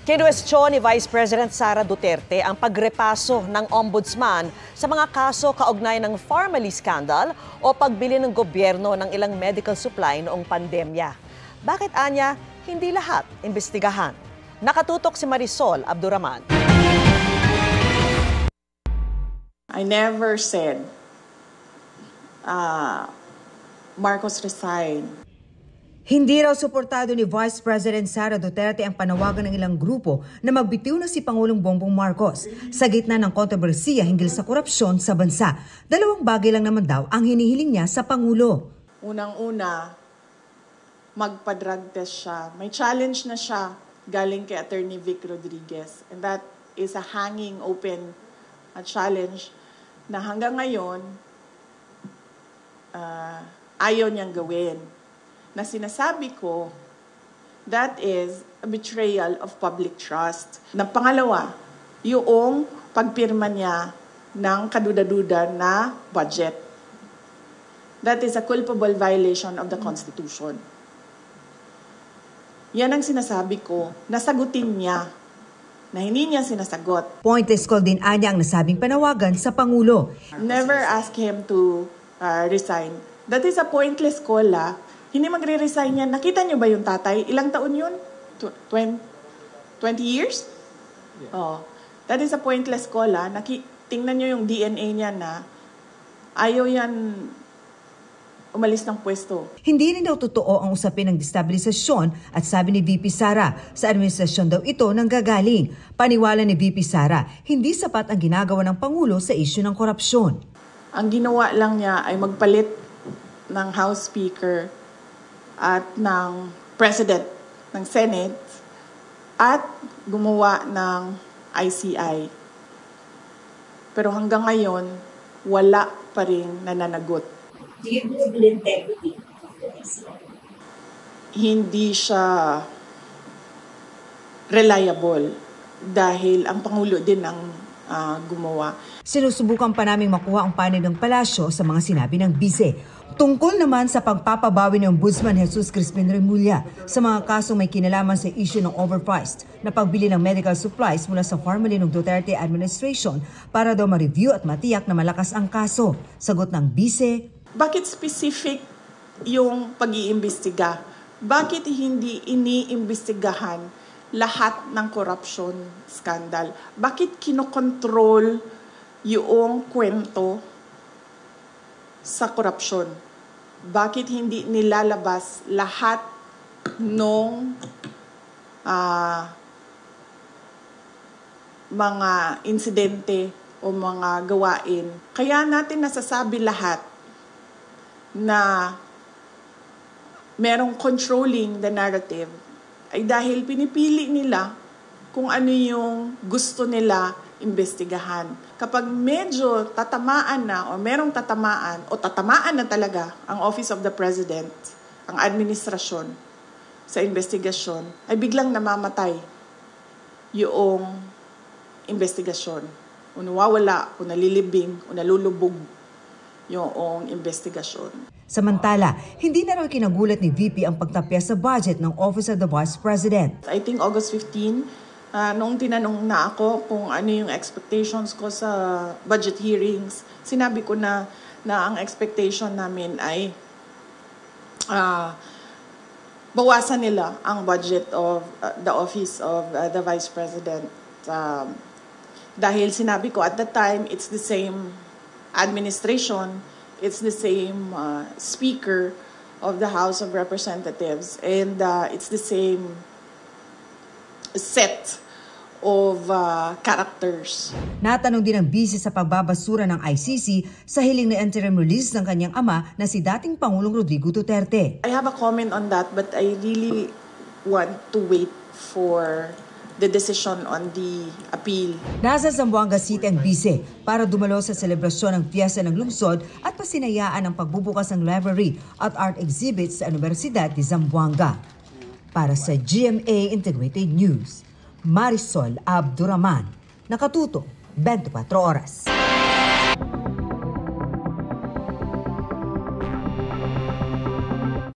Kinuwestiyon ni Vice President Sara Duterte ang pagrepaso ng ombudsman sa mga kaso kaugnay ng Pharmaly scandal o pagbili ng gobyerno ng ilang medical supply noong pandemya. Bakit anya, hindi lahat imbestigahan? Nakatutok si Marisol Abduraman. I never said Marcos resign. Hindi raw suportado ni Vice President Sara Duterte ang panawagan ng ilang grupo na magbitiw na si Pangulong Bongbong Marcos sa gitna ng kontrobersiya hinggil sa korupsyon sa bansa. Dalawang bagay lang naman daw ang hinihiling niya sa Pangulo. Unang-una, magpa-drug test siya. May challenge na siya galing kay Attorney Vic Rodriguez. And that is a hanging open challenge na hanggang ngayon ayaw niyang gawin. Na sinasabi ko, that is a betrayal of public trust. Na pangalawa, yung pagpirma niya ng kaduda-duda na budget. That is a culpable violation of the Constitution. Yan ang sinasabi ko, nasagutin niya, na hindi niya sinasagot. Pointless call din anya ang nasabing panawagan sa Pangulo. Never ask him to resign. That is a pointless call, Hindi magre-resign yan. Nakita niyo ba yung tatay? Ilang taon yun? 20 years? Yeah. Oh, that is a pointless call, Tingnan niyo yung DNA niya na ayaw yan umalis ng pwesto. Hindi rin daw totoo ang usapin ng destabilisasyon at sabi ni VP Sara, sa administrasyon daw ito nanggagaling. Paniwala ni VP Sara, hindi sapat ang ginagawa ng Pangulo sa isyu ng korupsyon. Ang ginawa lang niya ay magpalit ng House Speaker at ng President ng Senate at gumawa ng ICI. Pero hanggang ngayon, wala pa rin nananagot. Do you believe in integrity? Hindi siya reliable dahil ang Pangulo din ang gumawa. Sinusubukan pa naming makuha ang panig ng palasyo sa mga sinabi ng bise. Tungkol naman sa pagpapabawi ng Ombudsman Jesus Crispin Remulla sa mga kasong may kinalaman sa issue ng overpriced na pagbili ng medical supplies mula sa Pharmaly ng Duterte administration para daw ma-review at matiyak na malakas ang kaso. Sagot ng bise, bakit specific yung pag-iimbestiga? Bakit hindi iniimbestigahan lahat ng corruption scandal? Bakit kinokontrol yung kwento sa korupsyon? Bakit hindi nilalabas lahat ng mga insidente o mga gawain? Kaya natin nasasabi lahat na merong controlling the narrative ay dahil pinipili nila kung ano yung gusto nila imbestigahan. Kapag medyo tatamaan na o merong tatamaan o tatamaan na talaga ang Office of the President, ang administrasyon sa investigasyon, ay biglang namamatay yung investigasyon. O nawawala, o nalilibing, o nalulubog yung investigasyon. Samantala, hindi na raw kinagulat ni VP ang pagtapya sa budget ng Office of the Vice President. I think August 15, nung tinanong na ako kung ano yung expectations ko sa budget hearings, sinabi ko na ang expectation namin ay bawasan nila ang budget of the Office of the Vice President. Dahil sinabi ko at that time, it's the same administration, it's the same Speaker of the House of Representatives, and it's the same set of characters. Natanong din ang bise sa pagbabasura ng ICC sa hiling na interim release ng kanyang ama na si dating Pangulong Rodrigo Duterte. I have a comment on that, but I really want to wait for the decision on the appeal. Nasa Zamboanga City ang bise para dumalo sa selebrasyon ng Fiesta ng Lungsod at pasinayaan ang pagbubukas ng library at art exhibits sa Universidad de Zamboanga. Para sa GMA Integrated News, Marisol Abduraman, nakatuto 24 oras.